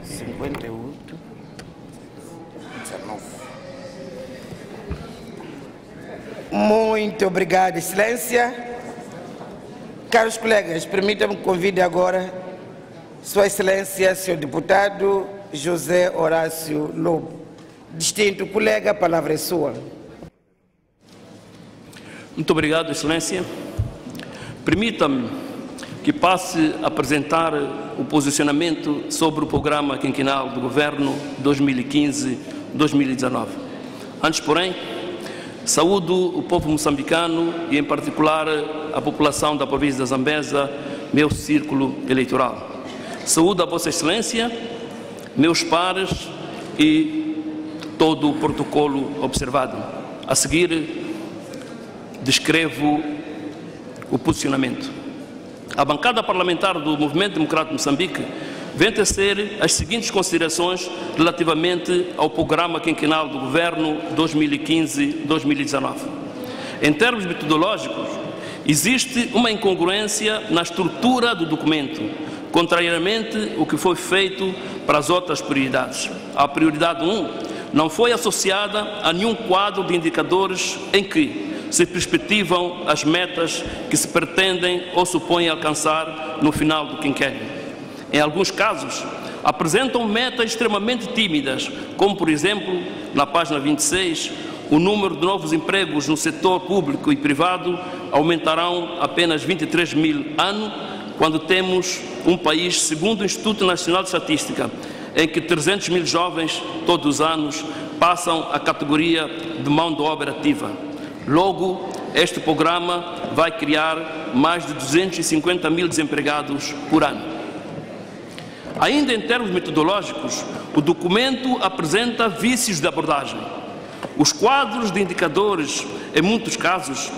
58, 19. Muito obrigado, Excelência. Caros colegas, permitam-me que convide agora Sua Excelência, Sr. Deputado José Horácio Lobo. Distinto colega, a palavra é sua. Muito obrigado, Excelência. Permita-me que passe a apresentar o posicionamento sobre o programa quinquenal do Governo 2015-2019. Antes, porém, saúdo o povo moçambicano e, em particular, a população da província da Zambeza, meu círculo eleitoral. Saúdo a Vossa Excelência, meus pares e todo o protocolo observado. A seguir, descrevo o posicionamento. A bancada parlamentar do Movimento Democrático de Moçambique vem tecer as seguintes considerações relativamente ao programa quinquenal do Governo 2015-2019. Em termos metodológicos, existe uma incongruência na estrutura do documento, contrariamente ao que foi feito para as outras prioridades. A prioridade 1 não foi associada a nenhum quadro de indicadores em que se perspectivam as metas que se pretendem ou supõem alcançar no final do quinquênio. Em alguns casos, apresentam metas extremamente tímidas, como, por exemplo, na página 26, o número de novos empregos no setor público e privado aumentarão apenas 23 mil ano, quando temos um país, segundo o Instituto Nacional de Estatística, em que 300 mil jovens, todos os anos, passam à categoria de mão de obra ativa. Logo, este programa vai criar mais de 250 mil desempregados por ano. Ainda em termos metodológicos, o documento apresenta vícios de abordagem. Os quadros de indicadores, em muitos casos,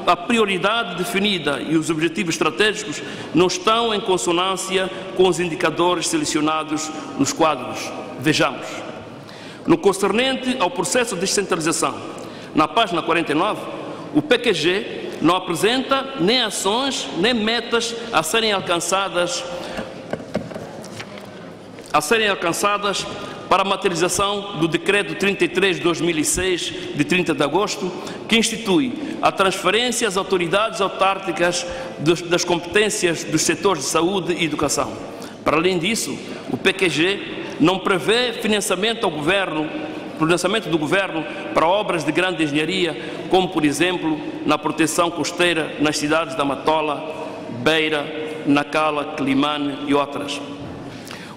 a prioridade definida e os objetivos estratégicos não estão em consonância com os indicadores selecionados nos quadros. Vejamos. No concernente ao processo de descentralização, na página 49, o PQG não apresenta nem ações nem metas a serem alcançadas para a materialização do Decreto 33 de 2006, de 30 de agosto, que institui a transferência às autoridades autárquicas das competências dos setores de saúde e educação. Para além disso, o PQG não prevê financiamento do Governo para obras de grande engenharia, como, por exemplo, na proteção costeira nas cidades da Matola, Beira, Nacala, Climane e outras.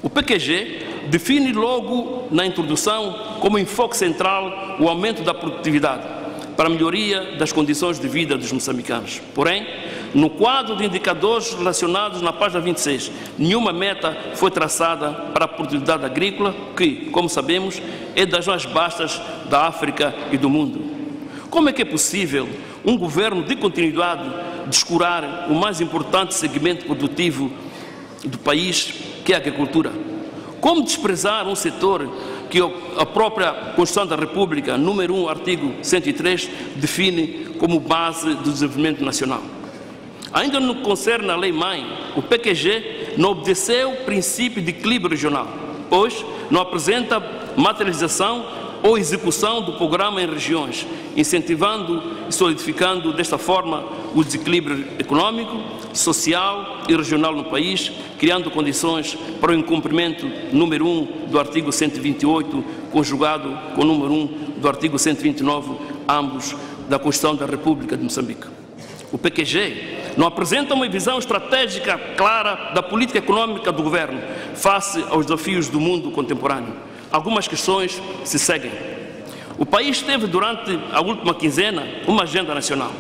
O PQG define logo na introdução como enfoque central o aumento da produtividade para a melhoria das condições de vida dos moçambicanos. Porém, no quadro de indicadores relacionados na página 26, nenhuma meta foi traçada para a produtividade agrícola, que, como sabemos, é das mais baixas da África e do mundo. Como é que é possível um governo de continuidade descurar o mais importante segmento produtivo do país, que é a agricultura? Como desprezar um setor que a própria Constituição da República, número 1, artigo 103, define como base do desenvolvimento nacional? Ainda no que concerne à Lei-Mãe, o PQG não obedeceu o princípio de equilíbrio regional, pois não apresenta materialização ou execução do programa em regiões, incentivando e solidificando desta forma o desequilíbrio econômico, social e regional no país, criando condições para o incumprimento número 1 do artigo 128, conjugado com o número 1 do artigo 129, ambos da Constituição da República de Moçambique. O PQG não apresenta uma visão estratégica clara da política econômica do governo face aos desafios do mundo contemporâneo. Algumas questões se seguem. O país teve, durante a última quinzena, uma agenda nacional,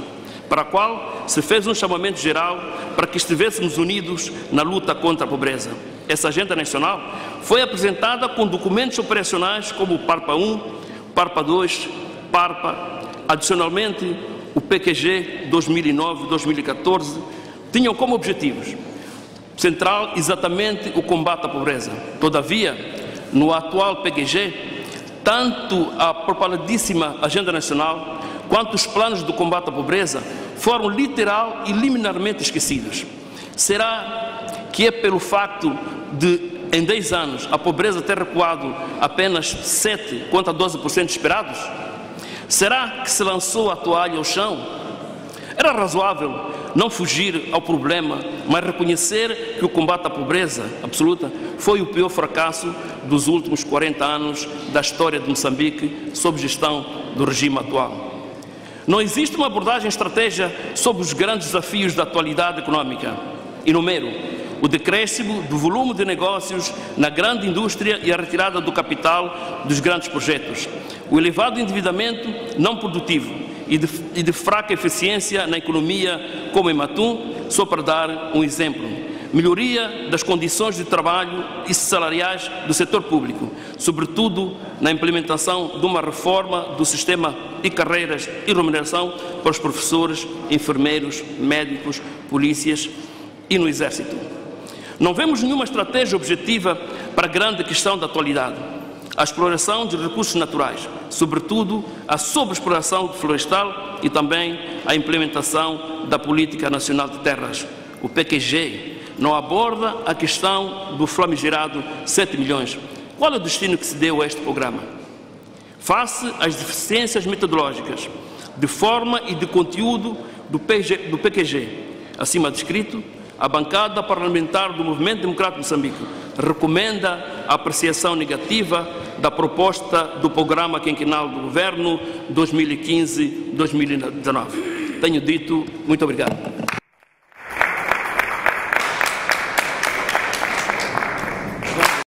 para a qual se fez um chamamento geral para que estivéssemos unidos na luta contra a pobreza. Essa agenda nacional foi apresentada com documentos operacionais como o PARPA 1, PARPA 2, PARPA. Adicionalmente, o PQG 2009-2014 tinham como objetivos central exatamente o combate à pobreza. Todavia, no atual PQG, tanto a propagadíssima Agenda Nacional quanto os planos do combate à pobreza foram literal e liminarmente esquecidos. Será que é pelo facto de em 10 anos, a pobreza ter recuado apenas 7 contra 12% esperados? Será que se lançou a toalha ao chão? Era razoável não fugir ao problema, mas reconhecer que o combate à pobreza absoluta foi o pior fracasso dos últimos 40 anos da história de Moçambique, sob gestão do regime atual. Não existe uma abordagem estratégica sobre os grandes desafios da atualidade econômica. Enumero o decréscimo do volume de negócios na grande indústria e a retirada do capital dos grandes projetos, o elevado endividamento não produtivo e de fraca eficiência na economia, como em Matum, só para dar um exemplo. Melhoria das condições de trabalho e salariais do setor público, sobretudo na implementação de uma reforma do sistema de carreiras e remuneração para os professores, enfermeiros, médicos, polícias e no Exército. Não vemos nenhuma estratégia objetiva para a grande questão da atualidade: a exploração de recursos naturais, sobretudo a sobreexploração florestal e também a implementação da Política Nacional de Terras. O PQG não aborda a questão do famigerado 7 milhões. Qual é o destino que se deu a este programa? Face às deficiências metodológicas, de forma e de conteúdo do PQG, acima descrito, a bancada parlamentar do Movimento Democrático de Moçambique recomenda a apreciação negativa da proposta do Programa Quinquenal do Governo 2015-2019. Tenho dito, muito obrigado.